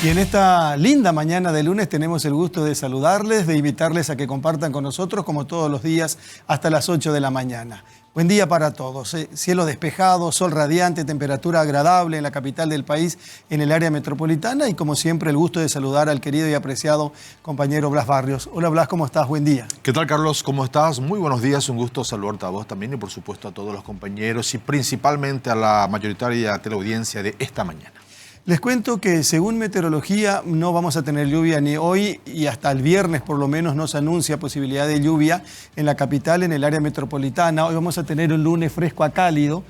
Y en esta linda mañana de lunes tenemos el gusto de saludarles, de invitarles a que compartan con nosotros como todos los días hasta las 8 de la mañana. Buen día para todos. Cielo despejado, sol radiante, temperatura agradable en la capital del país, en el área metropolitana y como siempre el gusto de saludar al querido y apreciado compañero Blas Barrios. Hola Blas, ¿cómo estás? Buen día. ¿Qué tal, Carlos? ¿Cómo estás? Muy buenos días, un gusto saludarte a vos también y por supuesto a todos los compañeros y principalmente a la mayoritaria teleaudiencia de esta mañana. Les cuento que según meteorología no vamos a tener lluvia ni hoy y hasta el viernes por lo menos no se anuncia posibilidad de lluvia en la capital, en el área metropolitana. Hoy vamos a tener un lunes fresco a cálido.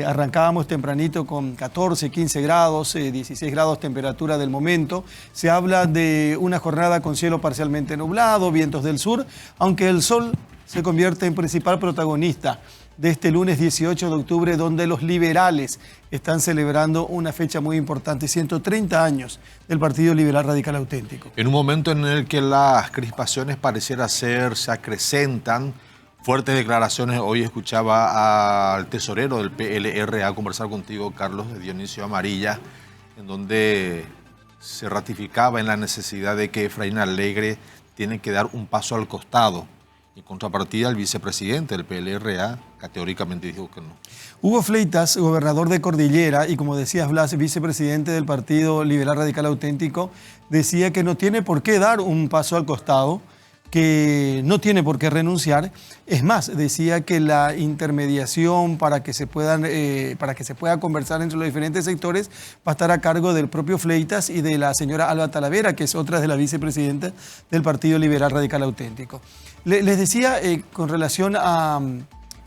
Arrancábamos tempranito con 14, 15 grados, 16 grados temperatura del momento. Se habla de una jornada con cielo parcialmente nublado, vientos del sur, aunque el sol se convierte en principal protagonista de este lunes 18 de octubre, donde los liberales están celebrando una fecha muy importante, 130 años del Partido Liberal Radical Auténtico. En un momento en el que las crispaciones pareciera se acrecentan, fuertes declaraciones. Hoy escuchaba al tesorero del PLRA conversar contigo, Carlos, de Dionisio Amarilla, en donde se ratificaba en la necesidad de que Efraín Alegre tiene que dar un paso al costado. En contrapartida, el vicepresidente del PLRA categóricamente dijo que no. Hugo Fleitas, gobernador de Cordillera y como decías Blas, vicepresidente del Partido Liberal Radical Auténtico, decía que no tiene por qué dar un paso al costado, que no tiene por qué renunciar. Es más, decía que la intermediación para que se pueda conversar entre los diferentes sectores va a estar a cargo del propio Fleitas y de la señora Alba Talavera, que es otra de las vicepresidentas del Partido Liberal Radical Auténtico. Les decía con relación a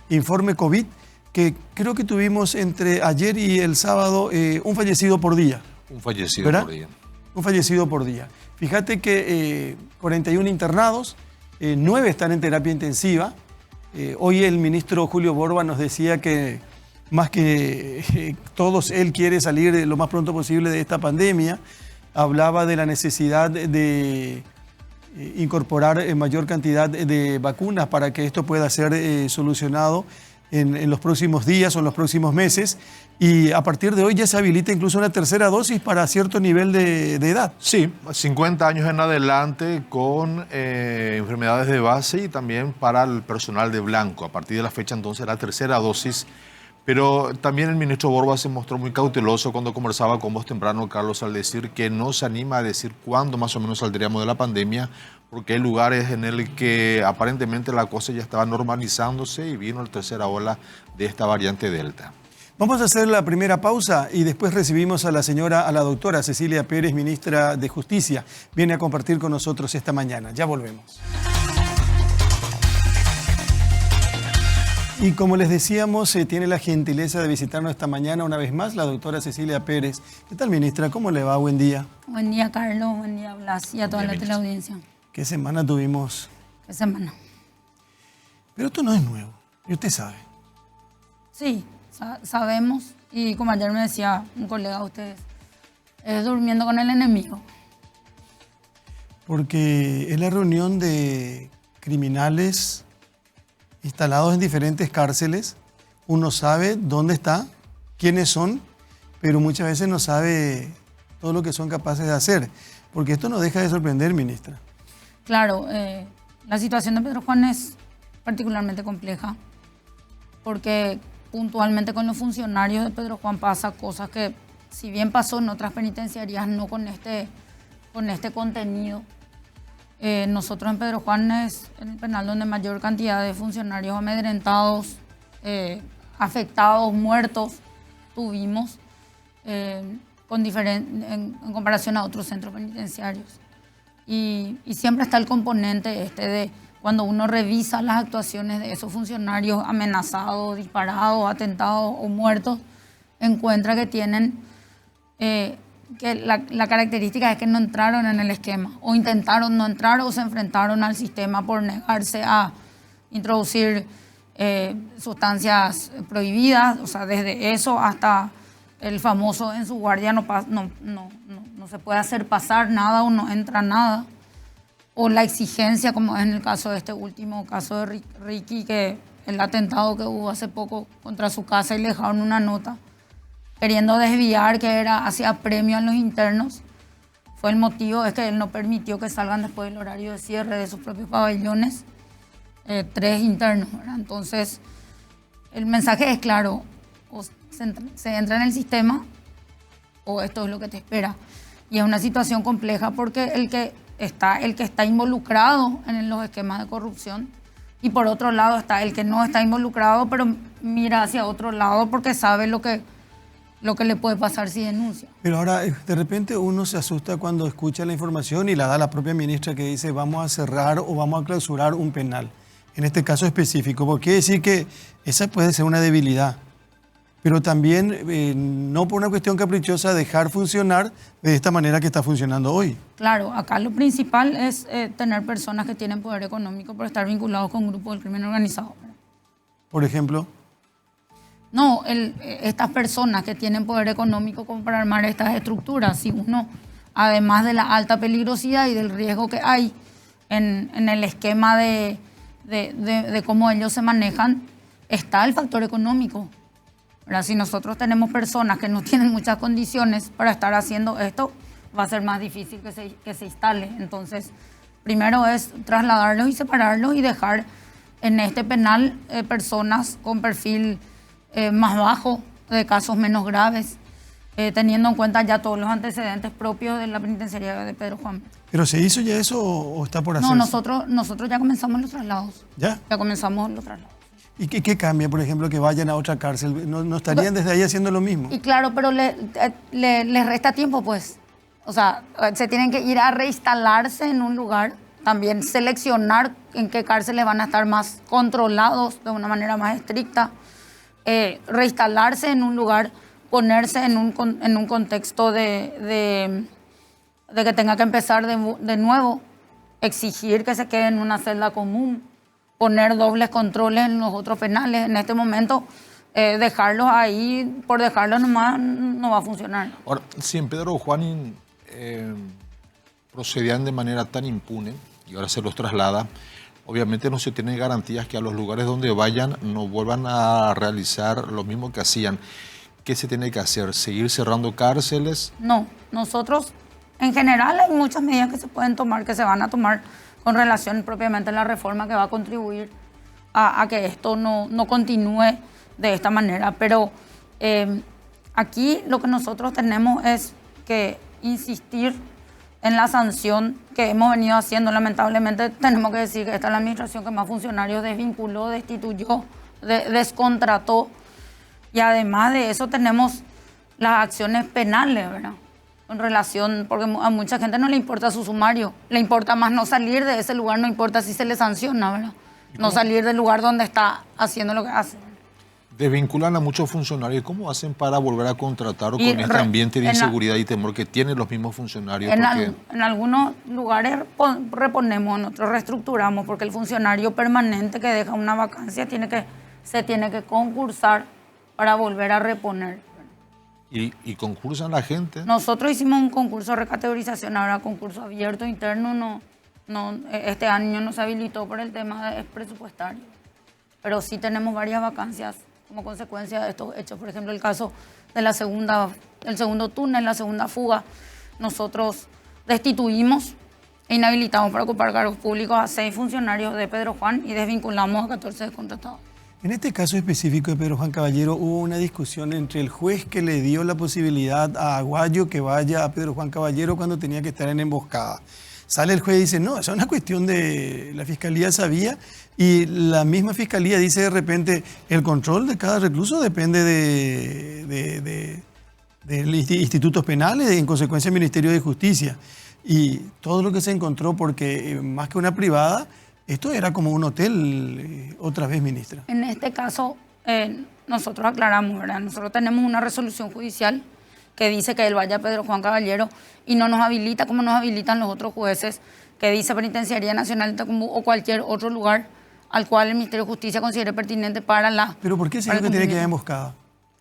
informe COVID, que creo que tuvimos entre ayer y el sábado un fallecido por día. Un fallecido, ¿verdad? Por día. Un fallecido por día. Fíjate que 41 internados, 9 están en terapia intensiva. Hoy el ministro Julio Borba nos decía que más que todos él quiere salir lo más pronto posible de esta pandemia. Hablaba de la necesidad de incorporar mayor cantidad de vacunas para que esto pueda ser solucionado en los próximos días o en los próximos meses. Y a partir de hoy ya se habilita incluso una tercera dosis para cierto nivel de edad. Sí, 50 años en adelante con enfermedades de base y también para el personal de blanco. A partir de la fecha entonces la tercera dosis. Pero también el ministro Borba se mostró muy cauteloso cuando conversaba con vos temprano, Carlos, al decir que no se anima a decir cuándo más o menos saldríamos de la pandemia, porque hay lugares en el que aparentemente la cosa ya estaba normalizándose y vino la tercera ola de esta variante Delta. Vamos a hacer la primera pausa y después recibimos a la doctora Cecilia Pérez, ministra de Justicia. Viene a compartir con nosotros esta mañana. Ya volvemos. Y como les decíamos, tiene la gentileza de visitarnos esta mañana una vez más la doctora Cecilia Pérez. ¿Qué tal, ministra? ¿Cómo le va? Buen día. Buen día, Carlos. Buen día, Blas. Y a toda la teleaudiencia. ¿Qué semana tuvimos? ¿Qué semana? Pero esto no es nuevo. Y usted sabe. Sí, sabemos. Y como ayer me decía un colega de ustedes, es durmiendo con el enemigo. Porque es la reunión de criminales instalados en diferentes cárceles. Uno sabe dónde está, quiénes son, pero muchas veces no sabe todo lo que son capaces de hacer. Porque esto no deja de sorprender, ministra. Claro, la situación de Pedro Juan es particularmente compleja, porque puntualmente con los funcionarios de Pedro Juan pasa cosas que, si bien pasó en otras penitenciarías, no con este contenido. Nosotros en Pedro Juan es el penal donde mayor cantidad de funcionarios amedrentados, afectados, muertos tuvimos en comparación a otros centros penitenciarios. Y siempre está el componente de cuando uno revisa las actuaciones de esos funcionarios amenazados, disparados, atentados o muertos, encuentra que tienen que la característica es que no entraron en el esquema, o intentaron no entrar, o se enfrentaron al sistema por negarse a introducir sustancias prohibidas. O sea, desde eso hasta el famoso en su guardia no se puede hacer pasar nada o no entra nada. O la exigencia, como es en el caso de este último caso de Ricky, que el atentado que hubo hace poco contra su casa y le dejaron una nota queriendo desviar, que era hacia premio a los internos, fue el motivo, es que él no permitió que salgan después del horario de cierre de sus propios pabellones 3 internos, ¿verdad? Entonces, el mensaje es claro, o se entra en el sistema o esto es lo que te espera. Y es una situación compleja porque el que está involucrado en los esquemas de corrupción y por otro lado está el que no está involucrado pero mira hacia otro lado porque sabe lo que le puede pasar si denuncia. Pero ahora, de repente uno se asusta cuando escucha la información y la da la propia ministra que dice vamos a cerrar o vamos a clausurar un penal. En este caso específico, porque quiere decir que esa puede ser una debilidad. Pero también, no por una cuestión caprichosa, dejar funcionar de esta manera que está funcionando hoy. Claro, acá lo principal es tener personas que tienen poder económico por estar vinculados con grupos del crimen organizado, ¿verdad? Por ejemplo. No, estas personas que tienen poder económico como para armar estas estructuras, si uno, además de la alta peligrosidad y del riesgo que hay en el esquema de cómo ellos se manejan, está el factor económico. ¿Verdad? Si nosotros tenemos personas que no tienen muchas condiciones para estar haciendo esto, va a ser más difícil que se instale. Entonces, primero es trasladarlos y separarlos y dejar en este penal personas con perfil más bajo, de casos menos graves, teniendo en cuenta ya todos los antecedentes propios de la penitenciaría de Pedro Juan. ¿Pero se hizo ya eso o está por hacerse? No, nosotros ya comenzamos los traslados. ¿Ya? Ya comenzamos los traslados. ¿Y qué cambia, por ejemplo, que vayan a otra cárcel? ¿No estarían desde ahí haciendo lo mismo? Y claro, pero les resta tiempo, pues. O sea, se tienen que ir a reinstalarse en un lugar, también seleccionar en qué cárceles van a estar más controlados de una manera más estricta, reinstalarse en un lugar, ponerse en un contexto de que tenga que empezar de nuevo, exigir que se quede en una celda común, poner dobles controles en los otros penales. En este momento, dejarlos ahí, por dejarlos nomás, no va a funcionar. Ahora, si en Pedro Juan procedían de manera tan impune y ahora se los traslada, obviamente no se tienen garantías que a los lugares donde vayan no vuelvan a realizar lo mismo que hacían. ¿Qué se tiene que hacer? ¿Seguir cerrando cárceles? No, nosotros, en general, hay muchas medidas que se pueden tomar, que se van a tomar con relación propiamente a la reforma que va a contribuir a que esto no continúe de esta manera. Pero aquí lo que nosotros tenemos es que insistir en la sanción que hemos venido haciendo. Lamentablemente tenemos que decir que esta es la administración que más funcionarios desvinculó, destituyó, descontrató. Y además de eso tenemos las acciones penales, ¿verdad? En relación, porque a mucha gente no le importa su sumario, le importa más no salir de ese lugar, no importa si se le sanciona, ¿verdad? No salir del lugar donde está haciendo lo que hace. Desvinculan a muchos funcionarios. ¿Cómo hacen para volver a contratar o con este ambiente de inseguridad y temor que tienen los mismos funcionarios? En algunos lugares reponemos, en otros reestructuramos, porque el funcionario permanente que deja una vacancia se tiene que concursar para volver a reponer. ¿Y concursan la gente? Nosotros hicimos un concurso de recategorización, ahora concurso abierto interno, este año no se habilitó por el tema presupuestario. Pero sí tenemos varias vacancias como consecuencia de estos hechos. Por ejemplo, el caso de el segundo túnel, la segunda fuga. Nosotros destituimos e inhabilitamos para ocupar cargos públicos a 6 funcionarios de Pedro Juan y desvinculamos a 14 descontratados. En este caso específico de Pedro Juan Caballero hubo una discusión entre el juez que le dio la posibilidad a Aguayo que vaya a Pedro Juan Caballero cuando tenía que estar en emboscada. Sale el juez y dice, no, eso es una cuestión de la fiscalía sabía, y la misma fiscalía dice de repente, el control de cada recluso depende de institutos penales y en consecuencia el Ministerio de Justicia. Y todo lo que se encontró, porque más que una privada, esto era como un hotel, otra vez, ministra. En este caso, nosotros aclaramos, ¿verdad? Nosotros tenemos una resolución judicial que dice que él vaya a Pedro Juan Caballero y no nos habilita como nos habilitan los otros jueces, que dice Penitenciaría Nacional de Tacumú o cualquier otro lugar al cual el Ministerio de Justicia considere pertinente para la... ¿Pero por qué se dijo que tenía que ir a emboscada?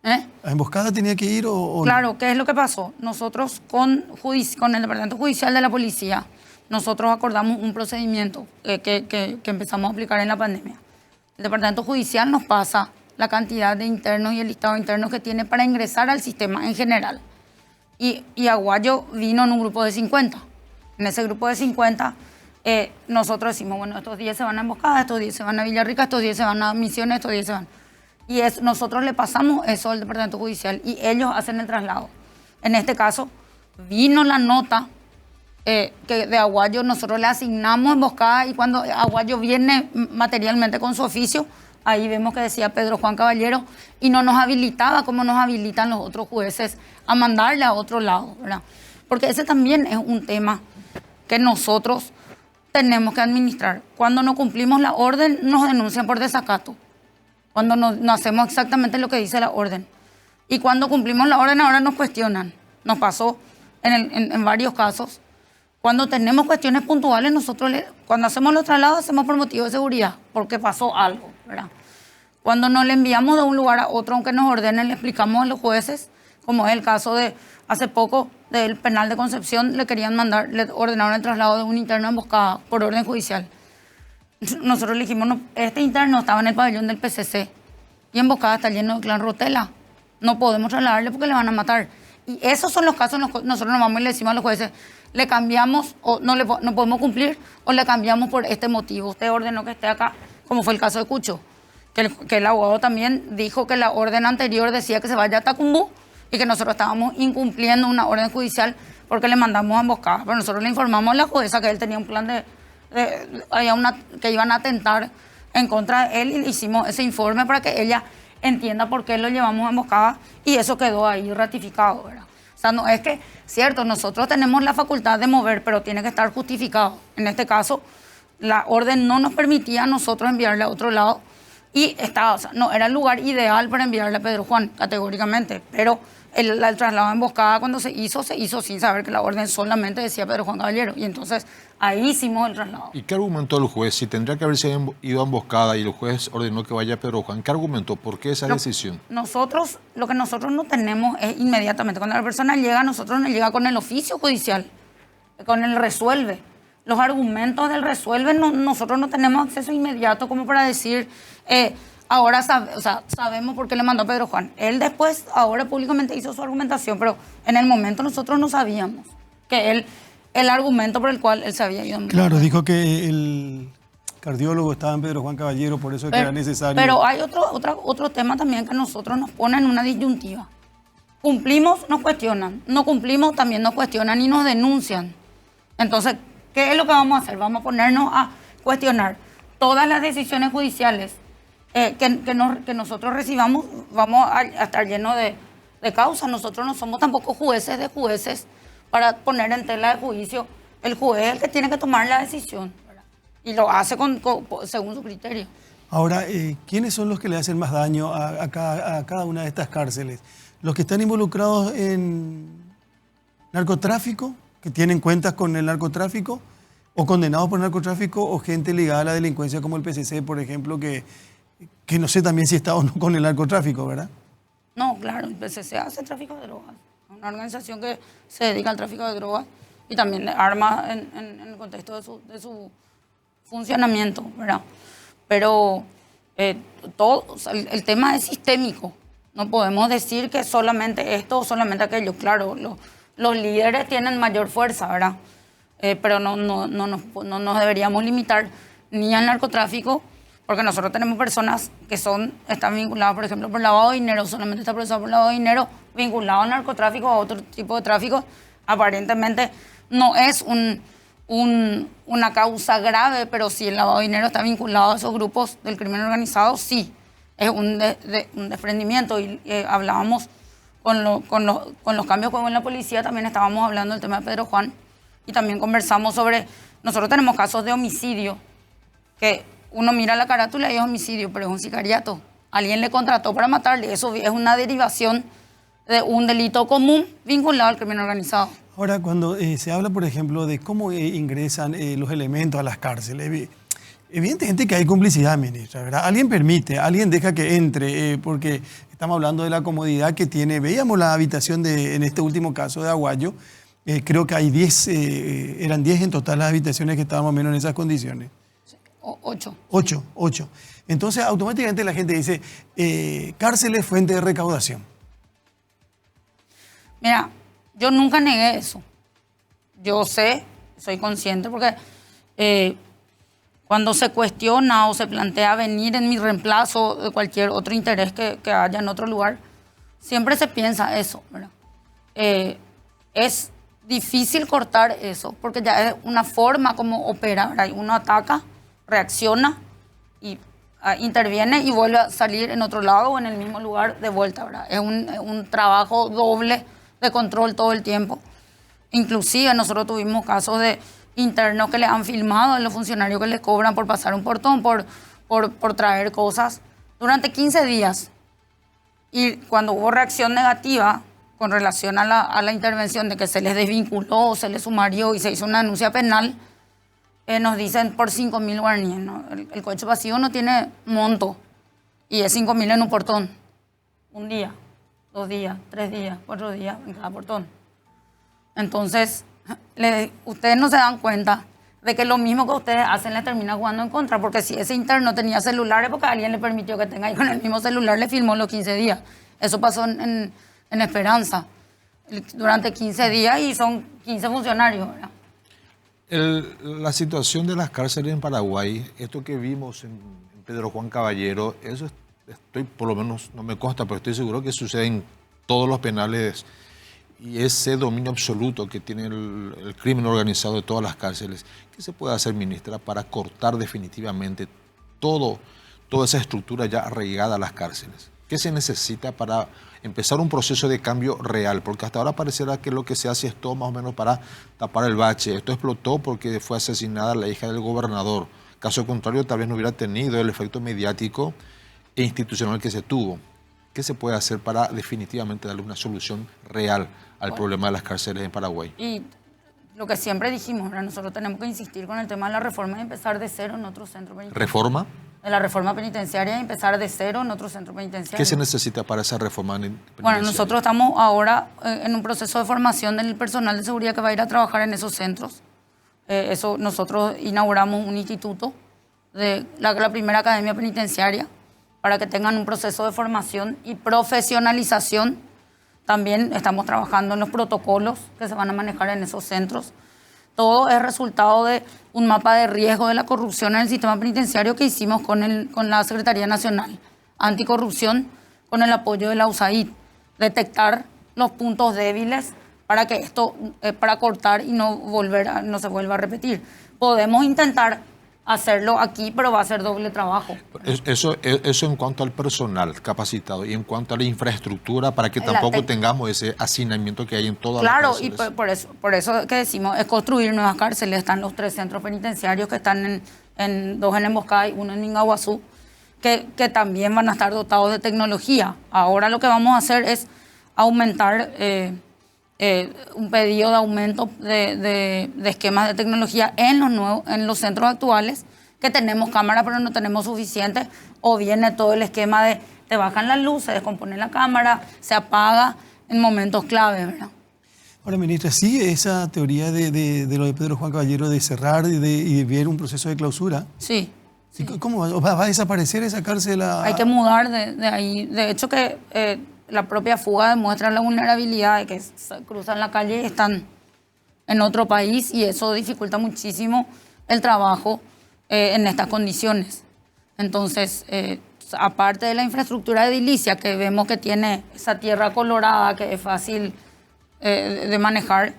¿A emboscada tenía que ir o Claro, ¿qué es lo que pasó? Nosotros con el Departamento Judicial de la Policía, nosotros acordamos un procedimiento que empezamos a aplicar en la pandemia. El Departamento Judicial nos pasa la cantidad de internos y el listado de internos que tiene para ingresar al sistema en general. Y Aguayo vino en un grupo de 50. En ese grupo de 50, nosotros decimos, bueno, estos 10 se van a Emboscada, estos 10 se van a Villarrica, estos 10 se van a Misiones, estos 10 se van. Y nosotros le pasamos eso al Departamento Judicial y ellos hacen el traslado. En este caso, vino la nota que de Aguayo, nosotros le asignamos Emboscada y cuando Aguayo viene materialmente con su oficio, ahí vemos que decía Pedro Juan Caballero y no nos habilitaba como nos habilitan los otros jueces a mandarle a otro lado, ¿verdad? Porque ese también es un tema que nosotros tenemos que administrar. Cuando no cumplimos la orden, nos denuncian por desacato. Cuando no hacemos exactamente lo que dice la orden. Y cuando cumplimos la orden, ahora nos cuestionan. Nos pasó en varios casos. Cuando tenemos cuestiones puntuales, nosotros cuando hacemos los traslados, hacemos por motivo de seguridad, porque pasó algo, ¿verdad? Cuando nos le enviamos de un lugar a otro, aunque nos ordenen, le explicamos a los jueces, como es el caso de hace poco del penal de Concepción, le ordenaron el traslado de un interno a Emboscada por orden judicial. Nosotros le dijimos, no, este interno estaba en el pabellón del PCC y Emboscada está lleno de clan Rotela. No podemos trasladarle porque le van a matar. Y esos son los casos en los que nosotros nos vamos y le decimos a los jueces, le cambiamos o no podemos cumplir o le cambiamos por este motivo. Usted ordenó que esté acá, como fue el caso de Cucho, que el abogado también dijo que la orden anterior decía que se vaya a Tacumbú y que nosotros estábamos incumpliendo una orden judicial porque le mandamos a Emboscada. Pero nosotros le informamos a la jueza que él tenía un plan que iban a atentar en contra de él y le hicimos ese informe para que ella entienda por qué lo llevamos a Emboscada y eso quedó ahí ratificado, ¿verdad? O sea, no es que, cierto, nosotros tenemos la facultad de mover, pero tiene que estar justificado. En este caso, la orden no nos permitía a nosotros enviarle a otro lado y o sea, no era el lugar ideal para enviarle a Pedro Juan, categóricamente, pero el traslado a Emboscada cuando se hizo sin saber que la orden solamente decía Pedro Juan Caballero y entonces ahí hicimos el traslado. ¿Y qué argumentó el juez? Si tendría que haberse ido a Emboscada y el juez ordenó que vaya a Pedro Juan, ¿qué argumentó? ¿Por qué esa decisión? Lo que nosotros no tenemos es inmediatamente, cuando la persona llega, nosotros nos llega con el oficio judicial, con el resuelve. Los argumentos del resuelve, nosotros no tenemos acceso inmediato como para decir, ahora sabemos por qué le mandó a Pedro Juan. Él después, ahora públicamente hizo su argumentación, pero en el momento nosotros no sabíamos que el argumento por el cual él se había ido. Claro, dijo que el cardiólogo estaba en Pedro Juan Caballero, por eso es que era necesario. Pero hay otro tema también que a nosotros nos pone en una disyuntiva. Cumplimos, nos cuestionan. No cumplimos, también nos cuestionan y nos denuncian. Entonces, ¿qué es lo que vamos a hacer? Vamos a ponernos a cuestionar todas las decisiones judiciales que nosotros recibamos, vamos a estar llenos de causas. Nosotros no somos tampoco jueces de jueces para poner en tela de juicio. El juez es el que tiene que tomar la decisión, ¿verdad? Y lo hace según su criterio. Ahora, ¿quiénes son los que le hacen más daño a cada una de estas cárceles? ¿Los que están involucrados en narcotráfico, que tienen cuentas con el narcotráfico, o condenados por narcotráfico, o gente ligada a la delincuencia como el PCC, por ejemplo, que no sé también si está o no con el narcotráfico, ¿verdad? No, claro, el PCC hace tráfico de drogas. Es una organización que se dedica al tráfico de drogas y también de armas en el contexto de su funcionamiento, ¿verdad? Pero el tema es sistémico. No podemos decir que solamente esto o solamente aquello. Claro, los líderes tienen mayor fuerza, ¿verdad? Pero no nos deberíamos limitar ni al narcotráfico, porque nosotros tenemos personas que están vinculadas, por ejemplo, por lavado de dinero, solamente está procesado por lavado de dinero, vinculado al narcotráfico o a otro tipo de tráfico. Aparentemente no es una causa grave, pero si el lavado de dinero está vinculado a esos grupos del crimen organizado, sí, es un desprendimiento. Y hablábamos con los cambios que hubo en la policía, también estábamos hablando del tema de Pedro Juan y también conversamos sobre, nosotros tenemos casos de homicidio, que uno mira la carátula y es homicidio, pero es un sicariato. Alguien le contrató para matarle, eso es una derivación de un delito común vinculado al crimen organizado. Ahora, cuando se habla, por ejemplo, de cómo ingresan los elementos a las cárceles, evidentemente que hay complicidad, ministra, ¿verdad? Alguien permite, alguien deja que entre, porque estamos hablando de la comodidad que tiene. Veíamos la habitación en este último caso de Aguayo, creo que hay 10, eran 10 en total las habitaciones que estaban más o menos en esas condiciones. 8. 8. Entonces, automáticamente la gente dice, cárceles, fuente de recaudación. Mira, Yo nunca negué eso. Yo sé, soy consciente, porque cuando se cuestiona o se plantea venir en mi reemplazo de cualquier otro interés que haya en otro lugar, siempre se piensa eso, ¿verdad? Es difícil cortar eso, porque ya es una forma como opera, ¿verdad? Uno ataca, reacciona y interviene y vuelve a salir en otro lado o en el mismo lugar de vuelta, ¿verdad? Es un trabajo doble de control todo el tiempo. Inclusive nosotros tuvimos casos de internos que le han filmado a los funcionarios que les cobran por pasar un portón, por traer cosas durante 15 días. Y cuando hubo reacción negativa con relación a la intervención de que se les desvinculó, se les sumarió y se hizo una denuncia penal, nos dicen por 5.000 guaraníes, ¿no? El coche pasivo no tiene monto y es 5.000 en un portón. Un día, 2 días, 3 días, 4 días en cada portón. Entonces, ustedes no se dan cuenta de que lo mismo que ustedes hacen les termina jugando en contra, porque si ese interno tenía celulares porque alguien le permitió que tenga y con el mismo celular le filmó los 15 días. Eso pasó en Esperanza durante 15 días y son 15 funcionarios, ¿verdad? La situación de las cárceles en Paraguay, esto que vimos en Pedro Juan Caballero, eso estoy, por lo menos no me consta, pero estoy seguro que sucede en todos los penales, y ese dominio absoluto que tiene el crimen organizado de todas las cárceles. ¿Qué se puede hacer, ministra, para cortar definitivamente toda esa estructura ya arraigada a las cárceles? ¿Qué se necesita para empezar un proceso de cambio real? Porque hasta ahora pareciera que lo que se hace es todo más o menos para tapar el bache. Esto explotó porque fue asesinada la hija del gobernador. Caso contrario, tal vez no hubiera tenido el efecto mediático e institucional que se tuvo. ¿Qué se puede hacer para definitivamente darle una solución real al problema de las cárceles en Paraguay? Y lo que siempre dijimos, ¿verdad? Nosotros tenemos que insistir con el tema de la reforma y empezar de cero en otro centro penitenciario. ¿Reforma? De la reforma penitenciaria y empezar de cero en otro centro penitenciario. ¿Qué se necesita para esa reforma penitenciaria? Bueno, nosotros estamos ahora en un proceso de formación del personal de seguridad que va a ir a trabajar en esos centros. Nosotros inauguramos un instituto, la primera academia penitenciaria, para que tengan un proceso de formación y profesionalización. También estamos trabajando en los protocolos que se van a manejar en esos centros. Todo es resultado de un mapa de riesgo de la corrupción en el sistema penitenciario que hicimos con la Secretaría Nacional Anticorrupción, con el apoyo de la USAID. Detectar los puntos débiles para que esto, para cortar y no se vuelva a repetir. Podemos intentar hacerlo aquí, pero va a ser doble trabajo. Eso en cuanto al personal capacitado y en cuanto a la infraestructura, para que tampoco tengamos ese hacinamiento que hay en todas las cárceles. Claro, y por eso que decimos, es construir nuevas cárceles. Están los 3 centros penitenciarios que están 2 en Emboscada y 1 en Mingaguazú, que también van a estar dotados de tecnología. Ahora lo que vamos a hacer es aumentar un pedido de aumento de esquemas de tecnología en los centros actuales, que tenemos cámara pero no tenemos suficiente, o viene todo el esquema de te bajan la luz, se descompone la cámara, se apaga en momentos clave, ¿verdad? Ahora, ministra, sí, esa teoría de lo de Pedro Juan Caballero de cerrar y de ver un proceso de clausura. Sí. Sí. ¿Cómo va a desaparecer esa cárcel? Hay que mudar de ahí. De hecho que la propia fuga demuestra la vulnerabilidad de que cruzan la calle y están en otro país, y eso dificulta muchísimo el trabajo en estas condiciones. Entonces, aparte de la infraestructura edilicia que vemos que tiene esa tierra colorada que es fácil de manejar,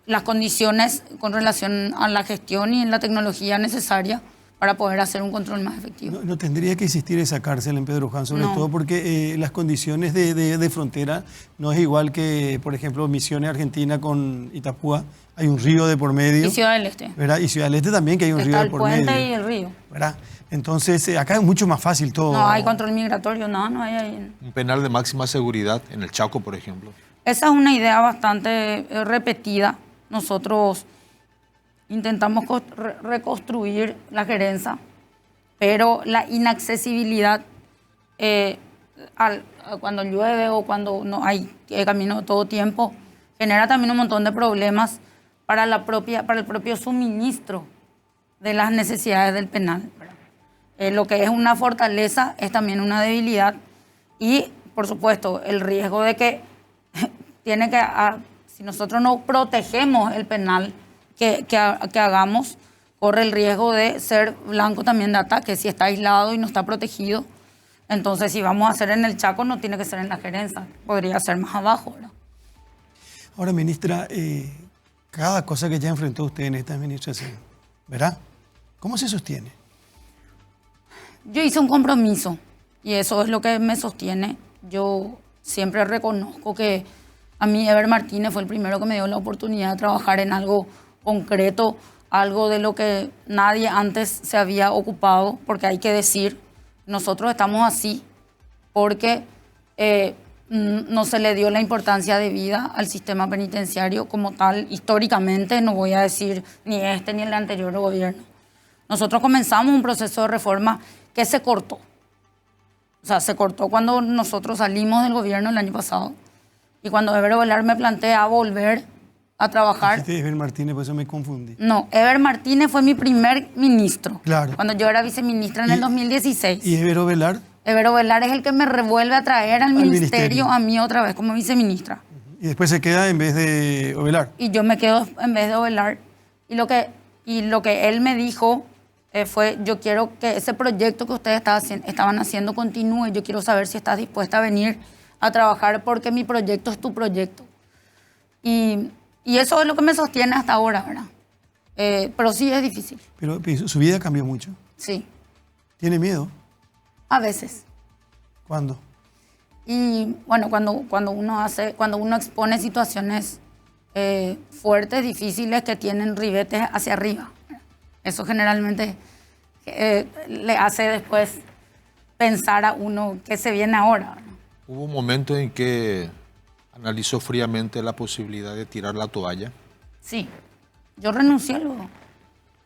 las condiciones con relación a la gestión y la tecnología necesaria para poder hacer un control más efectivo. No tendría que existir esa cárcel en Pedro Juan, sobre todo porque las condiciones de frontera no es igual que, por ejemplo, Misiones Argentina con Itapúa. Hay un río de por medio. Y Ciudad del Este. ¿Verdad? Y Ciudad del Este también, que hay un río de por medio. Está el puente y el río. ¿Verdad? Entonces, acá es mucho más fácil todo. No hay control migratorio, no hay ahí. Un penal de máxima seguridad en el Chaco, por ejemplo. Esa es una idea bastante repetida. Nosotros intentamos reconstruir la gerencia, pero la inaccesibilidad cuando llueve o cuando no hay camino todo tiempo genera también un montón de problemas para el propio suministro de las necesidades del penal. Lo que es una fortaleza es también una debilidad, y por supuesto el riesgo de que tiene que, si nosotros no protegemos el penal que hagamos, corre el riesgo de ser blanco también de ataque, si está aislado y no está protegido. Entonces, si vamos a hacer en el Chaco, no tiene que ser en la gerencia, podría ser más abajo, ¿verdad? Ahora, ministra, cada cosa que ya enfrentó usted en esta administración, ¿verdad? ¿Cómo se sostiene? Yo hice un compromiso y eso es lo que me sostiene. Yo siempre reconozco que a mí Eber Martínez fue el primero que me dio la oportunidad de trabajar en algo concreto, algo de lo que nadie antes se había ocupado, porque hay que decir, nosotros estamos así porque no se le dio la importancia debida al sistema penitenciario como tal, históricamente, no voy a decir ni este ni el anterior gobierno. Nosotros comenzamos un proceso de reforma que se cortó. O sea, se cortó cuando nosotros salimos del gobierno el año pasado y cuando Eber Ovelar me plantea volver a trabajar. Dijiste Eber Martínez, por eso me confundí. No, Eber Martínez fue mi primer ministro. Claro. Cuando yo era viceministra en el 2016. ¿Y Eber Ovelar? Eber Ovelar es el que me revuelve a traer al ministerio a mí otra vez como viceministra. Y después se queda en vez de Ovelar. Y yo me quedo en vez de Ovelar. Y lo que él me dijo fue, yo quiero que ese proyecto que ustedes estaban haciendo continúe. Yo quiero saber si estás dispuesta a venir a trabajar porque mi proyecto es tu proyecto. Y eso es lo que me sostiene hasta ahora, ¿verdad? Pero sí es difícil. Pero su vida cambió mucho. Sí. ¿Tiene miedo? A veces. ¿Cuándo? Y bueno, cuando uno expone situaciones fuertes, difíciles, que tienen ribetes hacia arriba. Eso generalmente le hace después pensar a uno qué se viene ahora, ¿no? Hubo un momento en que analizó fríamente la posibilidad de tirar la toalla. Sí, yo renuncié luego.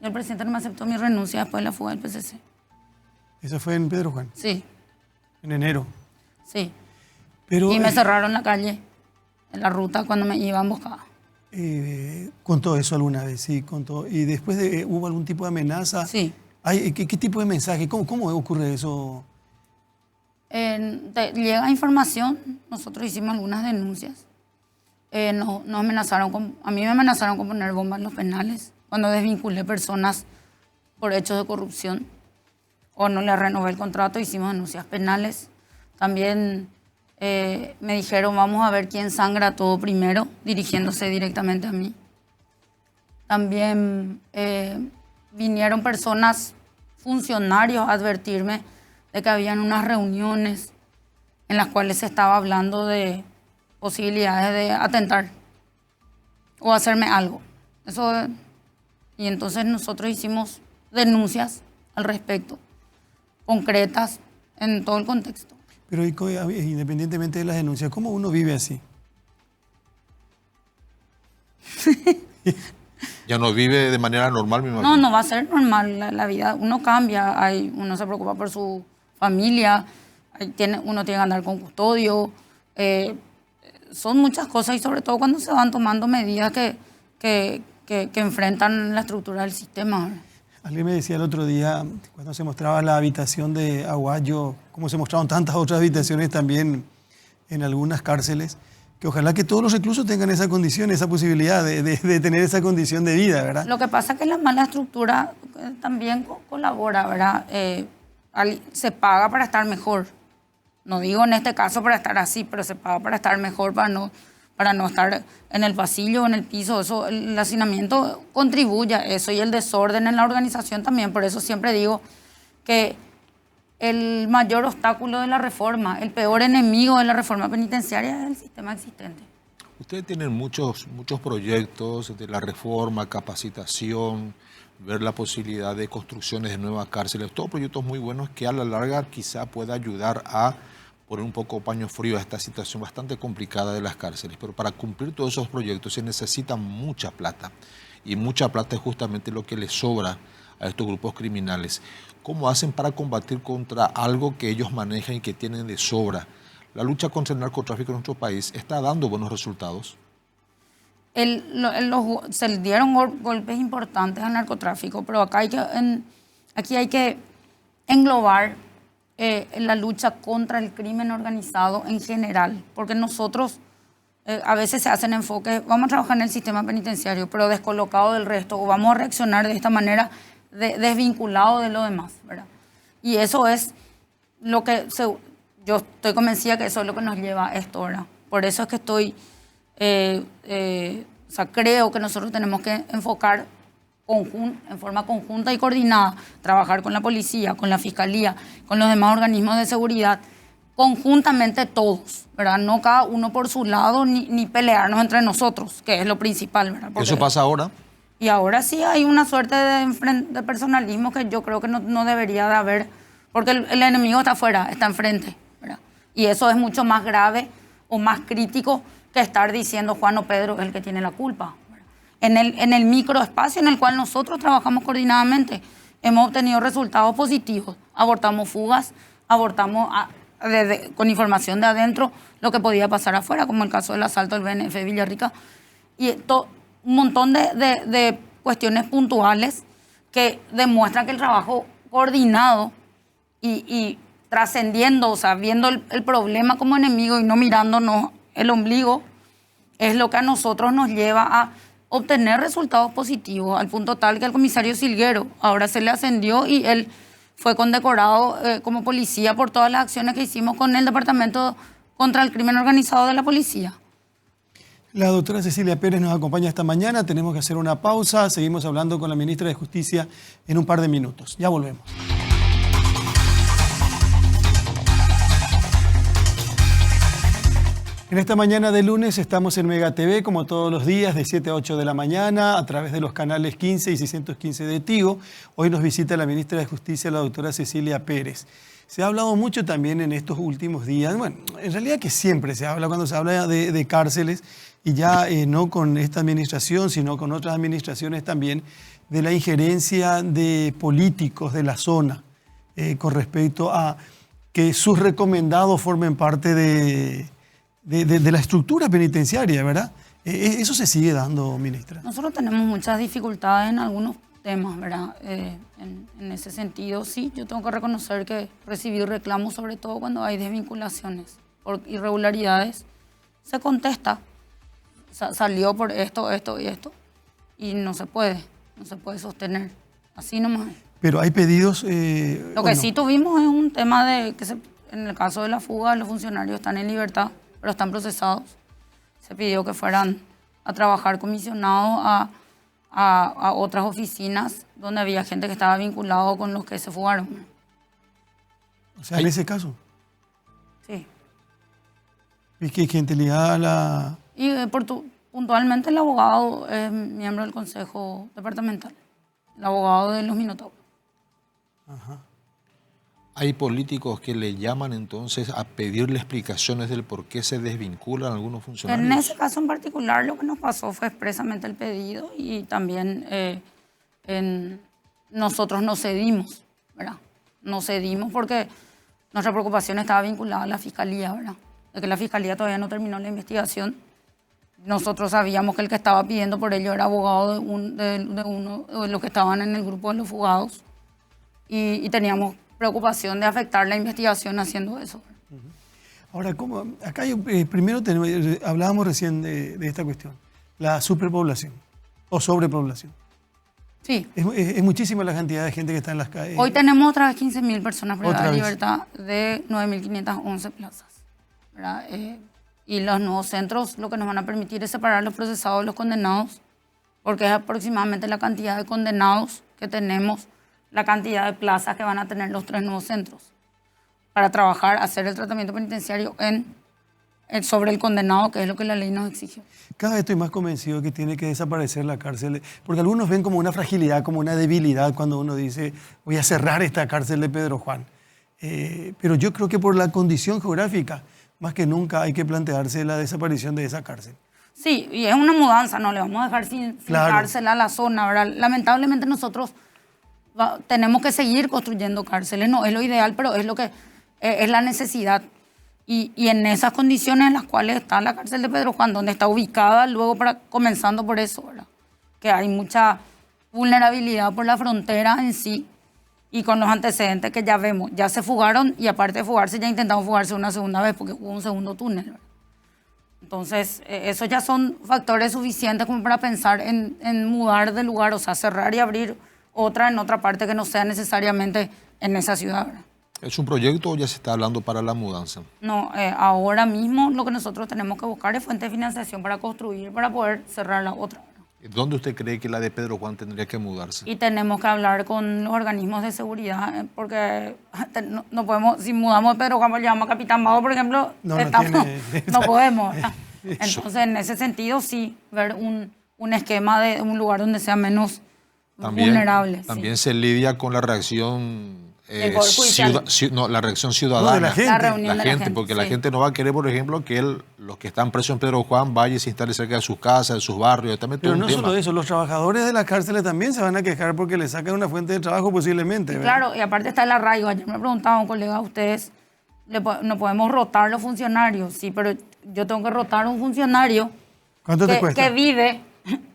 El presidente no me aceptó mi renuncia después de la fuga del PCC. ¿Eso fue en Pedro Juan? Sí. En enero. Sí. Pero, y me cerraron la calle, en la ruta, cuando me iba a emboscada. ¿Contó eso alguna vez? Sí, contó. ¿Y después hubo algún tipo de amenaza? Sí. ¿Qué tipo de mensaje? ¿Cómo ocurre eso? Llega información, nosotros hicimos algunas denuncias. Nos amenazaron a mí me amenazaron con poner bombas en los penales cuando desvinculé personas por hechos de corrupción o no le renové el contrato, hicimos denuncias penales. También me dijeron, vamos a ver quién sangra todo primero, dirigiéndose directamente a mí. También vinieron personas, funcionarios, a advertirme de que habían unas reuniones en las cuales se estaba hablando de posibilidades de atentar o hacerme algo. Y entonces nosotros hicimos denuncias al respecto, concretas, en todo el contexto. Pero independientemente de las denuncias, ¿cómo uno vive así? ¿Ya no vive de manera normal, mi mamá? No, no va a ser normal la vida. Uno cambia, uno se preocupa por su familia, uno tiene que andar con custodio. Son muchas cosas y sobre todo cuando se van tomando medidas que enfrentan la estructura del sistema. Alguien me decía el otro día, cuando se mostraba la habitación de Aguayo, como se mostraron tantas otras habitaciones también en algunas cárceles, que ojalá que todos los reclusos tengan esa condición, esa posibilidad de tener esa condición de vida, ¿verdad? Lo que pasa es que la mala estructura también colabora, ¿verdad? Se paga para estar mejor. No digo en este caso para estar así, pero se paga para estar mejor, para no estar en el pasillo o en el piso. Eso, el hacinamiento contribuye a eso y el desorden en la organización también. Por eso siempre digo que el mayor obstáculo de la reforma, el peor enemigo de la reforma penitenciaria es el sistema existente. Ustedes tienen muchos proyectos de la reforma, capacitación, ver la posibilidad de construcciones de nuevas cárceles, todos proyectos muy buenos que a la larga quizá pueda ayudar a poner un poco paño frío a esta situación bastante complicada de las cárceles. Pero para cumplir todos esos proyectos se necesita mucha plata. Y mucha plata es justamente lo que les sobra a estos grupos criminales. ¿Cómo hacen para combatir contra algo que ellos manejan y que tienen de sobra? La lucha contra el narcotráfico en nuestro país está dando buenos resultados. Se le dieron golpes importantes al narcotráfico, pero aquí hay que englobar la lucha contra el crimen organizado en general, porque nosotros A veces se hacen enfoques, vamos a trabajar en el sistema penitenciario, pero descolocado del resto, o vamos a reaccionar de esta manera desvinculado de lo demás, ¿verdad? Y eso es lo que yo estoy convencida que eso es lo que nos lleva a esto, ¿verdad? Por eso es que o sea, creo que nosotros tenemos que enfocar en forma conjunta y coordinada, trabajar con la policía, con la fiscalía, con los demás organismos de seguridad, conjuntamente todos, ¿verdad? No cada uno por su lado, ni pelearnos entre nosotros, que es lo principal, ¿verdad? ¿Eso pasa ahora? Y ahora sí hay una suerte de personalismo que yo creo que no debería de haber, porque el enemigo está afuera, está enfrente, ¿verdad? Y eso es mucho más grave o más crítico que estar diciendo Juan o Pedro es el que tiene la culpa. En el microespacio en el cual nosotros trabajamos coordinadamente, hemos obtenido resultados positivos. Abortamos fugas, abortamos con información de adentro lo que podía pasar afuera, como el caso del asalto del BNF de Villarrica. Y un montón de cuestiones puntuales que demuestran que el trabajo coordinado y trascendiendo, o sea, viendo el problema como enemigo y no mirándonos el ombligo, es lo que a nosotros nos lleva a obtener resultados positivos, al punto tal que al comisario Silguero ahora se le ascendió y él fue condecorado como policía por todas las acciones que hicimos con el Departamento contra el Crimen Organizado de la Policía. La doctora Cecilia Pérez nos acompaña esta mañana. Tenemos que hacer una pausa. Seguimos hablando con la ministra de Justicia en un par de minutos. Ya volvemos. En esta mañana de lunes estamos en Mega TV, como todos los días, de 7 a 8 de la mañana, a través de los canales 15 y 615 de Tigo. Hoy nos visita la ministra de Justicia, la doctora Cecilia Pérez. Se ha hablado mucho también en estos últimos días, bueno, en realidad que siempre se habla cuando se habla de cárceles, y ya no con esta administración, sino con otras administraciones también, de la injerencia de políticos de la zona con respecto a que sus recomendados formen parte de la estructura penitenciaria, ¿verdad? Eso se sigue dando, ministra. Nosotros tenemos muchas dificultades en algunos temas, ¿verdad? En ese sentido, sí, yo tengo que reconocer que recibí reclamos, sobre todo cuando hay desvinculaciones por irregularidades, se contesta, salió por esto y esto, y no se puede sostener, así nomás. Pero hay pedidos... Lo que sí tuvimos es un tema de que en el caso de la fuga, los funcionarios están en libertad, pero están procesados. Se pidió que fueran a trabajar comisionados a otras oficinas donde había gente que estaba vinculado con los que se fugaron. O sea, en ese caso. Sí. ¿Y qué gente ligada a la...? Y puntualmente el abogado es miembro del Consejo Departamental, el abogado de los Minotauros. Ajá. ¿Hay políticos que le llaman entonces a pedirle explicaciones del por qué se desvinculan algunos funcionarios? En ese caso en particular lo que nos pasó fue expresamente el pedido y también nosotros nos cedimos, ¿verdad? Nos cedimos porque nuestra preocupación estaba vinculada a la Fiscalía, ¿verdad? De que la Fiscalía todavía no terminó la investigación. Nosotros sabíamos que el que estaba pidiendo por ello era abogado de uno de los que estaban en el grupo de los fugados y teníamos preocupación de afectar la investigación haciendo eso. Ahora, ¿cómo? Acá primero hablábamos recién de esta cuestión, la superpoblación o sobrepoblación. Sí. Es muchísima la cantidad de gente que está en las calles. Hoy tenemos otra vez 15.000 personas privadas de libertad de 9.511 plazas, ¿verdad? Y los nuevos centros lo que nos van a permitir es separar los procesados de los condenados, porque es aproximadamente la cantidad de condenados que tenemos, la cantidad de plazas que van a tener los 3 nuevos centros para trabajar, hacer el tratamiento penitenciario sobre el condenado, que es lo que la ley nos exige. Cada vez estoy más convencido que tiene que desaparecer la cárcel, porque algunos ven como una fragilidad, como una debilidad cuando uno dice voy a cerrar esta cárcel de Pedro Juan. Pero yo creo que por la condición geográfica, más que nunca hay que plantearse la desaparición de esa cárcel. Sí, y es una mudanza, no le vamos a dejar sin cárcel a la zona, ¿verdad? Lamentablemente nosotros tenemos que seguir construyendo cárceles, no es lo ideal, pero es lo que es la necesidad. Y en esas condiciones en las cuales está la cárcel de Pedro Juan, donde está ubicada, luego comenzando por eso, ¿verdad? Que hay mucha vulnerabilidad por la frontera en sí y con los antecedentes que ya vemos. Ya se fugaron y aparte de fugarse, ya intentaron fugarse una segunda vez porque hubo un segundo túnel, ¿verdad? Entonces, esos ya son factores suficientes como para pensar en mudar de lugar, o sea, cerrar y abrir otra en otra parte que no sea necesariamente en esa ciudad, ¿verdad? ¿Es un proyecto o ya se está hablando para la mudanza? No, ahora mismo lo que nosotros tenemos que buscar es fuente de financiación para construir, para poder cerrar la otra, ¿verdad? ¿Dónde usted cree que la de Pedro Juan tendría que mudarse? Y tenemos que hablar con los organismos de seguridad, porque no podemos, si mudamos de Pedro Juan, llevamos a Capitán Mago, por ejemplo, no podemos, ¿verdad? Entonces, en ese sentido, sí, ver un esquema de un lugar donde sea menos vulnerable. También se lidia con la reacción la reacción ciudadana. No, de la gente. La reunión de la gente, porque sí. la gente no va a querer, por ejemplo, que los que están presos en Pedro Juan vayan y se instalen cerca de sus casas, de sus barrios. También Pero todo no un tema. solo eso, los trabajadores de las cárceles también se van a quejar porque les sacan una fuente de trabajo posiblemente. ¿verdad? Claro, y aparte está el arraigo. Ayer me preguntaba un colega, ustedes no podemos rotar los funcionarios. Sí, pero yo tengo que rotar a un funcionario ¿Cuánto te cuesta? que vive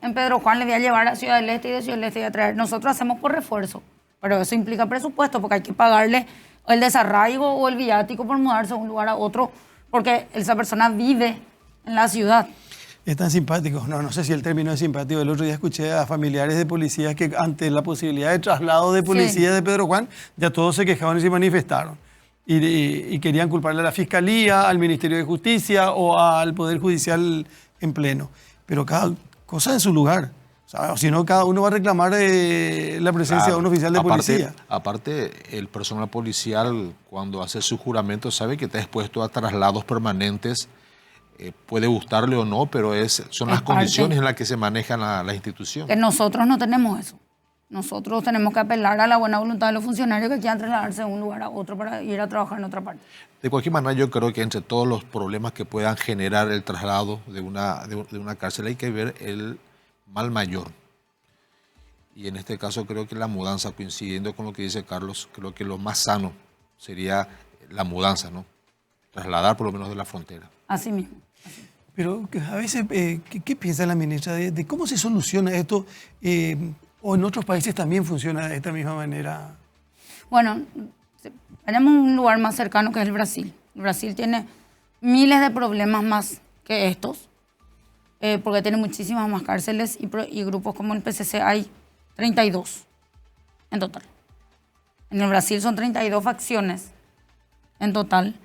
en Pedro Juan, le voy a llevar a Ciudad del Este y de Ciudad del Este voy a traer. Nosotros hacemos por refuerzo, pero eso implica presupuesto porque hay que pagarle el desarraigo o el viático por mudarse de un lugar a otro porque esa persona vive en la ciudad. Es tan simpático. No sé si el término es simpático. El otro día escuché a familiares de policías que ante la posibilidad de traslado de policías de Pedro Juan, ya todos se quejaban y se manifestaron. Y querían culparle a la Fiscalía, al Ministerio de Justicia o al Poder Judicial en pleno. Pero cada cosa en su lugar. O sea, si no, cada uno va a reclamar la presencia de un oficial de policía. Aparte, el personal policial, cuando hace su juramento, sabe que está expuesto a traslados permanentes. Puede gustarle o no, pero son las condiciones en las que se maneja la institución. Que nosotros no tenemos eso. Nosotros tenemos que apelar a la buena voluntad de los funcionarios que quieran trasladarse de un lugar a otro para ir a trabajar en otra parte. De cualquier manera, yo creo que entre todos los problemas que puedan generar el traslado de una cárcel hay que ver el mal mayor. Y en este caso creo que la mudanza, coincidiendo con lo que dice Carlos, creo que lo más sano sería la mudanza, ¿no? Trasladar por lo menos de la frontera. Así mismo. Pero a veces, ¿qué piensa la ministra de cómo se soluciona esto? ¿O en otros países también funciona de esta misma manera? Bueno, tenemos un lugar más cercano que es el Brasil. El Brasil tiene miles de problemas más que estos, porque tiene muchísimas más cárceles y grupos como el PCC hay 32 en total. En el Brasil son 32 facciones en total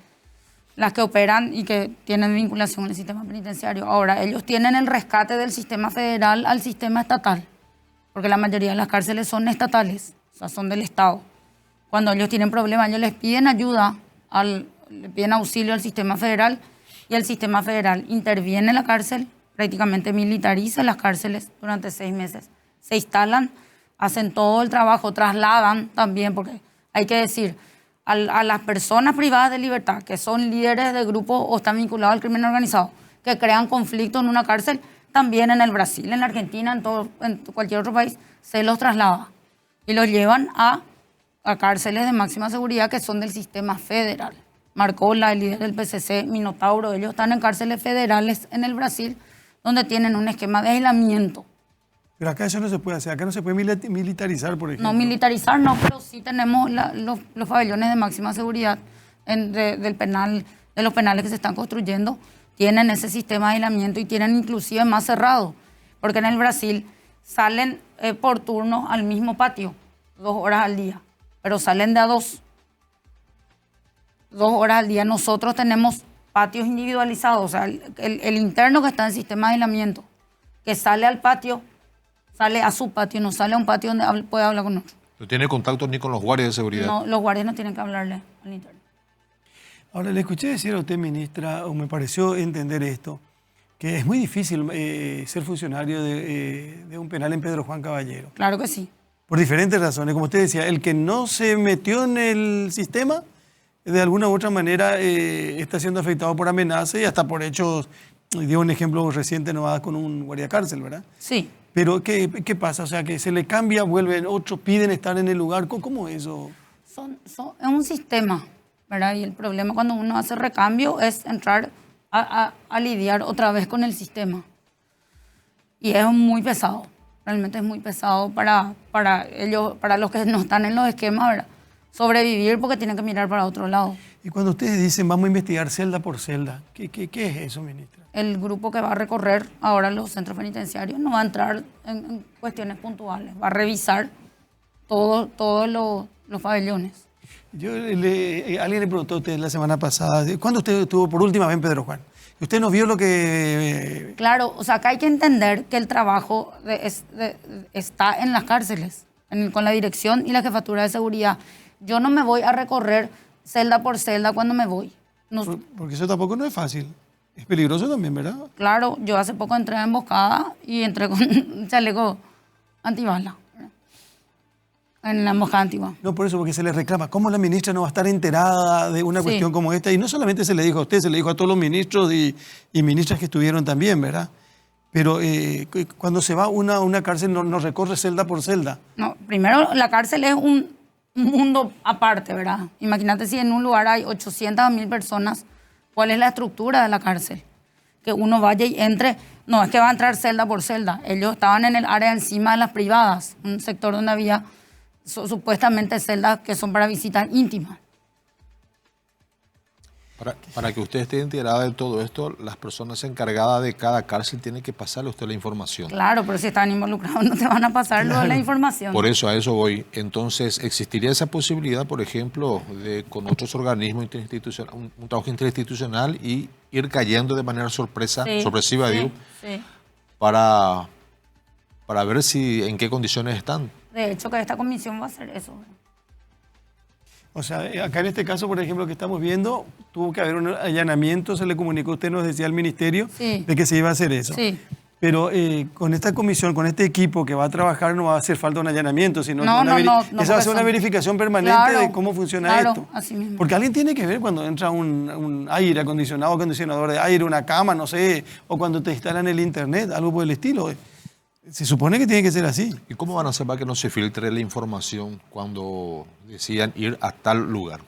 las que operan y que tienen vinculación con el sistema penitenciario. Ahora, ellos tienen el rescate del sistema federal al sistema estatal, porque la mayoría de las cárceles son estatales, o sea, son del Estado. Cuando ellos tienen problemas, ellos les piden ayuda, le piden auxilio al sistema federal y el sistema federal interviene en la cárcel, prácticamente militariza las cárceles durante 6 meses. Se instalan, hacen todo el trabajo, trasladan también, porque hay que decir, a las personas privadas de libertad, que son líderes de grupos o están vinculados al crimen organizado, que crean conflicto en una cárcel, también en el Brasil, en la Argentina, en cualquier otro país, se los traslada y los llevan a cárceles de máxima seguridad que son del sistema federal. Marcola, el líder del PCC, Minotauro, ellos están en cárceles federales en el Brasil, donde tienen un esquema de aislamiento. Pero acá eso no se puede hacer, acá no se puede militarizar, por ejemplo. No militarizar, no, pero sí tenemos los pabellones de máxima seguridad del penal, de los penales que se están construyendo, tienen ese sistema de aislamiento y tienen inclusive más cerrado, porque en el Brasil salen por turno al mismo patio, 2 horas al día, pero salen de a 2 horas al día. Nosotros tenemos patios individualizados, o sea, el interno que está en sistema de aislamiento, que sale al patio, sale a su patio, no sale a un patio donde puede hablar con nosotros. ¿No tiene contacto ni con los guardias de seguridad? No, los guardias no tienen que hablarle al interno. Ahora, le escuché decir a usted, ministra, o me pareció entender esto, que es muy difícil ser funcionario de un penal en Pedro Juan Caballero. Claro que sí. Por diferentes razones. Como usted decía, el que no se metió en el sistema, de alguna u otra manera está siendo afectado por amenazas y hasta por hechos, dio un ejemplo reciente nomás con un guardiacárcel, ¿verdad? Sí. Pero, ¿qué pasa? O sea, que se le cambia, vuelven otros, piden estar en el lugar. ¿Cómo es eso? Es un sistema, ¿verdad? Y el problema cuando uno hace recambio es entrar a lidiar otra vez con el sistema. Y es muy pesado, realmente es muy pesado para ellos, para los que no están en los esquemas, ¿verdad? Sobrevivir porque tienen que mirar para otro lado. Y cuando ustedes dicen vamos a investigar celda por celda, ¿qué es eso, ministra? El grupo que va a recorrer ahora los centros penitenciarios no va a entrar en cuestiones puntuales, va a revisar todos los pabellones. Alguien le preguntó a usted la semana pasada, ¿cuándo usted estuvo por última vez en Pedro Juan? ¿Usted no vio lo que...? Claro, o sea, acá hay que entender que el trabajo está en las cárceles, con la dirección y la jefatura de seguridad. Yo no me voy a recorrer celda por celda cuando me voy. No, Porque eso tampoco no es fácil. Es peligroso también, ¿verdad? claro, yo hace poco entré a emboscada y entré con un chaleco antibala, ¿verdad? En la emboscada antigua. No, por eso, porque se le reclama. ¿Cómo la ministra no va a estar enterada de una cuestión como esta? Y no solamente se le dijo a usted, se le dijo a todos los ministros y ministras que estuvieron también, ¿verdad? Pero cuando se va a una cárcel no recorre celda por celda. No, primero, la cárcel es un mundo aparte, ¿verdad? Imagínate si en un lugar hay 800 a 1000 personas, ¿cuál es la estructura de la cárcel? Que uno vaya y entre, no es que va a entrar celda por celda. Ellos estaban en el área encima de las privadas, un sector donde había supuestamente celdas que son para visitas íntimas. Para que usted esté enterada de todo esto, las personas encargadas de cada cárcel tienen que pasarle a usted la información. Claro, pero si están involucrados no te van a pasar la información. Por eso, a eso voy. Entonces, ¿existiría esa posibilidad, por ejemplo, de con otros organismos interinstitucionales, un trabajo interinstitucional y ir cayendo de manera sorpresiva, digo, para ver en qué condiciones están? De hecho, que esta comisión va a hacer eso. O sea, acá en este caso, por ejemplo, que estamos viendo, tuvo que haber un allanamiento, se le comunicó, usted nos decía al ministerio, de que se iba a hacer eso. Sí. Pero con esta comisión, con este equipo que va a trabajar, no va a hacer falta un allanamiento, sino No, esa va a ser una verificación permanente de cómo funciona esto. Así mismo. Porque alguien tiene que ver cuando entra un aire acondicionado, acondicionador de aire, una cama, no sé, o cuando te instalan el internet, algo por el estilo. Se supone que tiene que ser así. ¿Y cómo van a hacer para que no se filtre la información cuando decidan ir a tal lugar?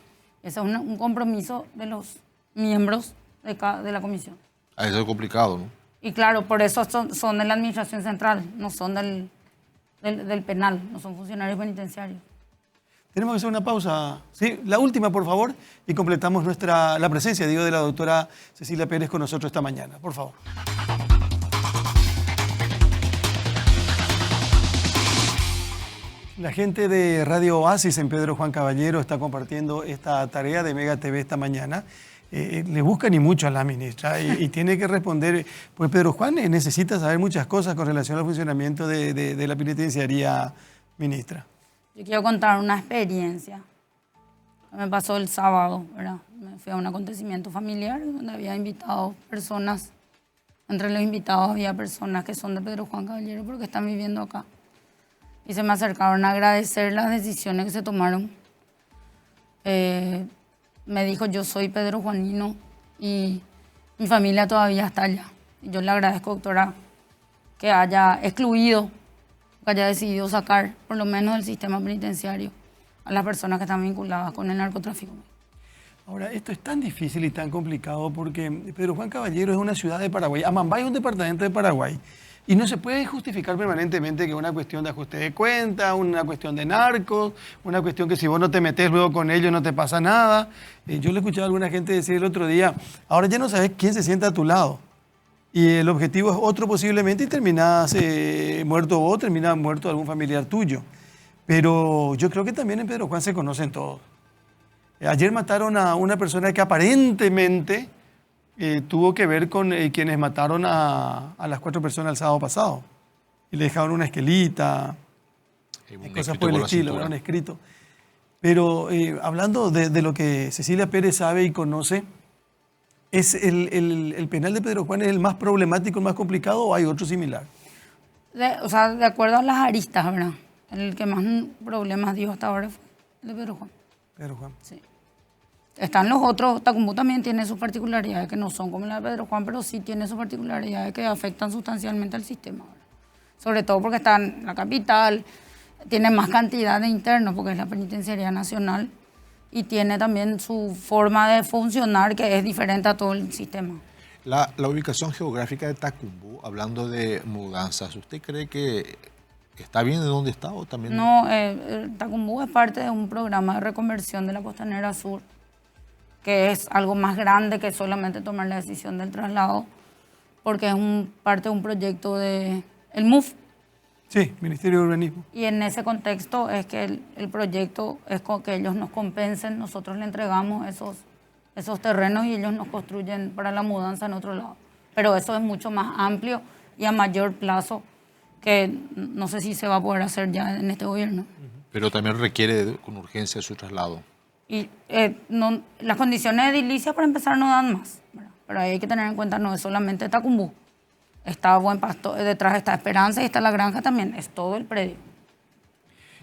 Ese es un compromiso de los miembros de la comisión. Eso es complicado, ¿no? Y claro, por eso son de la administración central, no son del penal, no son funcionarios penitenciarios. Tenemos que hacer una pausa. Sí, la última, por favor, y completamos la presencia, de la doctora Cecilia Pérez con nosotros esta mañana. Por favor. La gente de Radio Oasis en Pedro Juan Caballero está compartiendo esta tarea de Mega TV esta mañana. Le buscan y mucho a la ministra y tiene que responder. Pues Pedro Juan necesita saber muchas cosas con relación al funcionamiento de la penitenciaría, ministra. Yo quiero contar una experiencia que me pasó el sábado, ¿verdad? Me fui a un acontecimiento familiar donde había invitado personas. Entre los invitados había personas que son de Pedro Juan Caballero porque están viviendo acá. Y se me acercaron a agradecer las decisiones que se tomaron. Me dijo, yo soy Pedro Juanino y mi familia todavía está allá. Y yo le agradezco, doctora, que haya excluido, que haya decidido sacar, por lo menos del sistema penitenciario, a las personas que están vinculadas con el narcotráfico. Ahora, esto es tan difícil y tan complicado porque Pedro Juan Caballero es una ciudad de Paraguay. Amambay es un departamento de Paraguay. Y no se puede justificar permanentemente que es una cuestión de ajuste de cuenta, una cuestión de narcos, una cuestión que si vos no te metés luego con ellos no te pasa nada. Yo le escuchaba a alguna gente decir el otro día, ahora ya no sabes quién se sienta a tu lado. Y el objetivo es otro posiblemente y terminás muerto vos, termina muerto algún familiar tuyo. Pero yo creo que también en Pedro Juan se conocen todos. Ayer mataron a una persona que aparentemente tuvo que ver con quienes mataron a las 4 personas el sábado pasado. Y le dejaron una esquelita, cosas por el estilo, un escrito. Pero hablando de lo que Cecilia Pérez sabe y conoce, ¿es el penal de Pedro Juan es el más problemático, el más complicado o hay otro similar? De acuerdo a las aristas, ¿verdad? El que más problemas dio hasta ahora fue el de Pedro Juan. Pedro Juan. Sí. Están los otros, Tacumbú también tiene sus particularidades que no son como la de Pedro Juan, pero sí tiene sus particularidades que afectan sustancialmente al sistema, ¿verdad? Sobre todo porque está en la capital, tiene más cantidad de internos porque es la penitenciaría nacional y tiene también su forma de funcionar que es diferente a todo el sistema. La ubicación geográfica de Tacumbú, hablando de mudanzas, ¿usted cree que está bien de dónde está o también? No, Tacumbú es parte de un programa de reconversión de la Costanera Sur. que es algo más grande que solamente tomar la decisión del traslado, porque es parte de un proyecto del MUF. Sí, Ministerio de Urbanismo. Y en ese contexto es que el proyecto es que ellos nos compensen, nosotros le entregamos esos terrenos y ellos nos construyen para la mudanza en otro lado. Pero eso es mucho más amplio y a mayor plazo, que no sé si se va a poder hacer ya en este gobierno. Pero también requiere con urgencia su traslado. Y las condiciones de edilicia, para empezar, no dan más, ¿verdad? Pero ahí hay que tener en cuenta, no es solamente Tacumbú. Está Buen Pastor, detrás está Esperanza y está La Granja también, es todo el predio.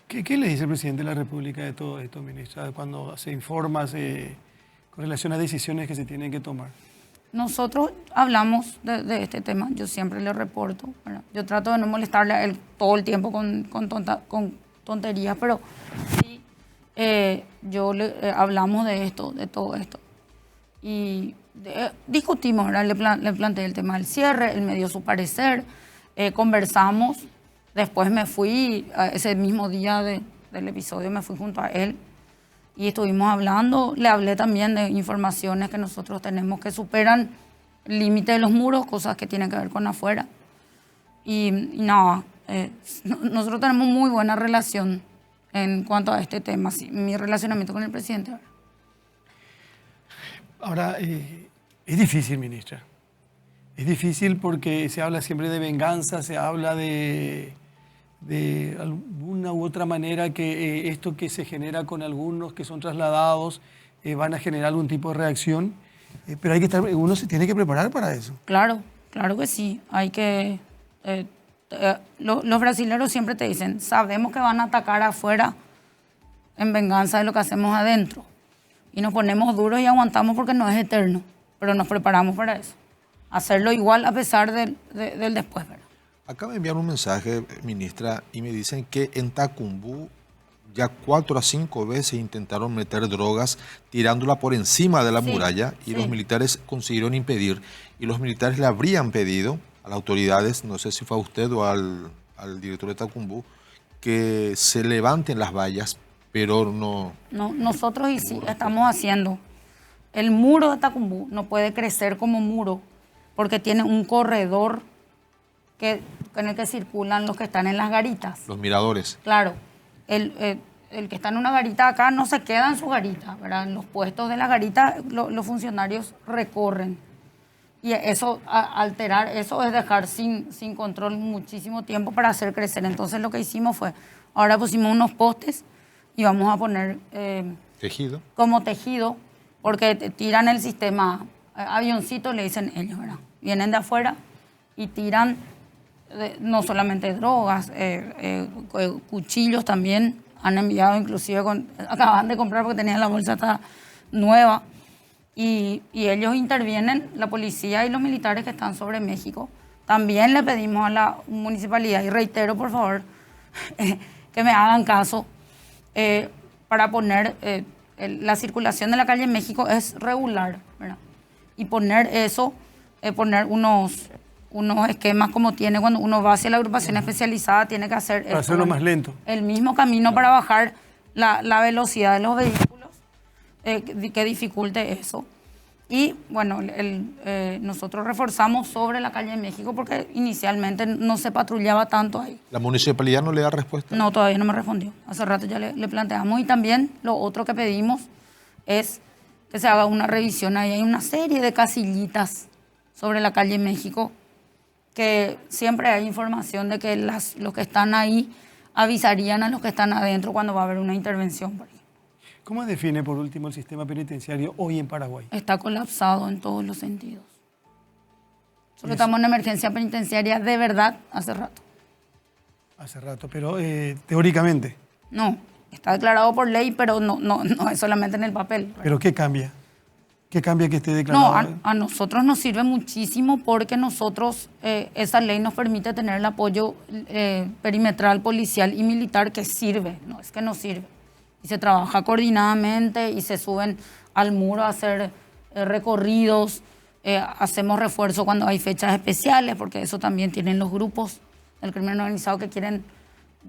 ¿Qué le dice el presidente de la República de todo esto, ministra, cuando se informa con relación a decisiones que se tienen que tomar? Nosotros hablamos de este tema, yo siempre le reporto, ¿verdad? Yo trato de no molestarle a él todo el tiempo con tonterías, pero sí, hablamos de esto, de todo esto. Y discutimos, ¿verdad? Le planteé el tema del cierre, él me dio su parecer, conversamos, después me fui, ese mismo día del episodio me fui junto a él y estuvimos hablando, le hablé también de informaciones que nosotros tenemos que superan el límite de los muros, cosas que tienen que ver con afuera. Y nada, nosotros tenemos muy buena relación en cuanto a este tema, sí, mi relacionamiento con el presidente. Ahora, es difícil, ministra. Es difícil porque se habla siempre de venganza, se habla de alguna u otra manera que esto que se genera con algunos que son trasladados van a generar algún tipo de reacción. Pero uno se tiene que preparar para eso. Claro, claro que sí. Hay que... los brasileños siempre te dicen, sabemos que van a atacar afuera en venganza de lo que hacemos adentro. Y nos ponemos duros y aguantamos porque no es eterno, pero nos preparamos para eso. Hacerlo igual a pesar del después, ¿verdad? Acaba de enviar un mensaje, ministra, y me dicen que en Tacumbú ya 4 a 5 veces intentaron meter drogas tirándola por encima de la muralla y los militares consiguieron impedir. Y los militares le habrían pedido a las autoridades, no sé si fue a usted o al director de Tacumbú, que se levanten las vallas, pero no... Nosotros estamos haciendo. El muro de Tacumbú no puede crecer como muro porque tiene un corredor en el que circulan los que están en las garitas. Los miradores. Claro. El que está en una garita acá no se queda en su garita, ¿verdad? En los puestos de la garita los funcionarios recorren. Y eso, alterar eso es dejar sin control muchísimo tiempo para hacer crecer. Entonces lo que hicimos fue, ahora pusimos unos postes y vamos a poner... tejido. Como tejido, porque tiran el sistema, avioncito le dicen ellos, ¿verdad? Vienen de afuera y tiran no solamente drogas, cuchillos también, han enviado inclusive, acaban de comprar porque tenían la bolsa nueva, y ellos intervienen, la policía y los militares que están sobre México. También le pedimos a la municipalidad, y reitero por favor, que me hagan caso, para poner la circulación de la calle en México es regular, ¿verdad? Y poner eso, poner unos esquemas como tiene cuando uno va hacia la agrupación especializada, tiene que hacer... Para hacerlo más lento. El mismo camino para bajar la velocidad de los vehículos, que dificulte eso. Y bueno, nosotros reforzamos sobre la calle de México porque inicialmente no se patrullaba tanto ahí. ¿La municipalidad no le da respuesta? No, todavía no me respondió. Hace rato ya le planteamos. Y también lo otro que pedimos es que se haga una revisión. Ahí hay una serie de casillitas sobre la calle México que siempre hay información de que los que están ahí avisarían a los que están adentro cuando va a haber una intervención por ahí. ¿Cómo define, por último, el sistema penitenciario hoy en Paraguay? Está colapsado en todos los sentidos. Solo estamos en emergencia penitenciaria de verdad hace rato. Hace rato, pero teóricamente. No, está declarado por ley, pero no es solamente en el papel. ¿Pero qué cambia? ¿Qué cambia que esté declarado? No, a nosotros nos sirve muchísimo porque nosotros, esa ley nos permite tener el apoyo perimetral, policial y militar que sirve, no es que no sirve. Y se trabaja coordinadamente y se suben al muro a hacer recorridos, hacemos refuerzo cuando hay fechas especiales, porque eso también tienen los grupos del crimen organizado que quieren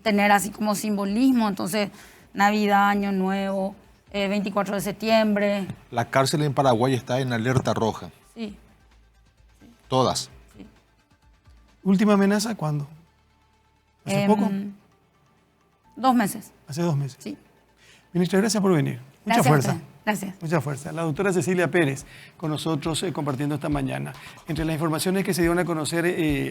tener así como simbolismo. Entonces, Navidad, Año Nuevo, 24 de septiembre. La cárcel en Paraguay está en alerta roja. Sí. Todas. Sí. ¿Última amenaza cuándo? ¿Hace poco? 2 meses. Hace 2 meses. Sí. Ministra, gracias por venir. Mucha Gracias a fuerza. usted. Gracias. Mucha fuerza. La doctora Cecilia Pérez con nosotros compartiendo esta mañana. Entre las informaciones que se dieron a conocer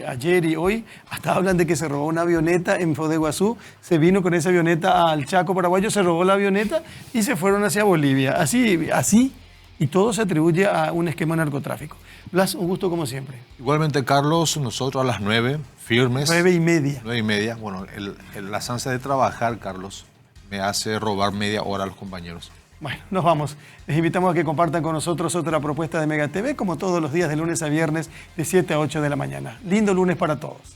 ayer y hoy, hasta hablan de que se robó una avioneta en Foz de Iguazú, se vino con esa avioneta al Chaco paraguayo, se robó la avioneta y se fueron hacia Bolivia. Así, y todo se atribuye a un esquema de narcotráfico. Blas, un gusto como siempre. Igualmente, Carlos, nosotros a las 9, firmes. 9:30. 9:30. Bueno, la ansia de trabajar, Carlos, me hace robar media hora a los compañeros. Bueno, nos vamos. Les invitamos a que compartan con nosotros otra propuesta de Mega TV, como todos los días de lunes a viernes, de 7 a 8 de la mañana. Lindo lunes para todos.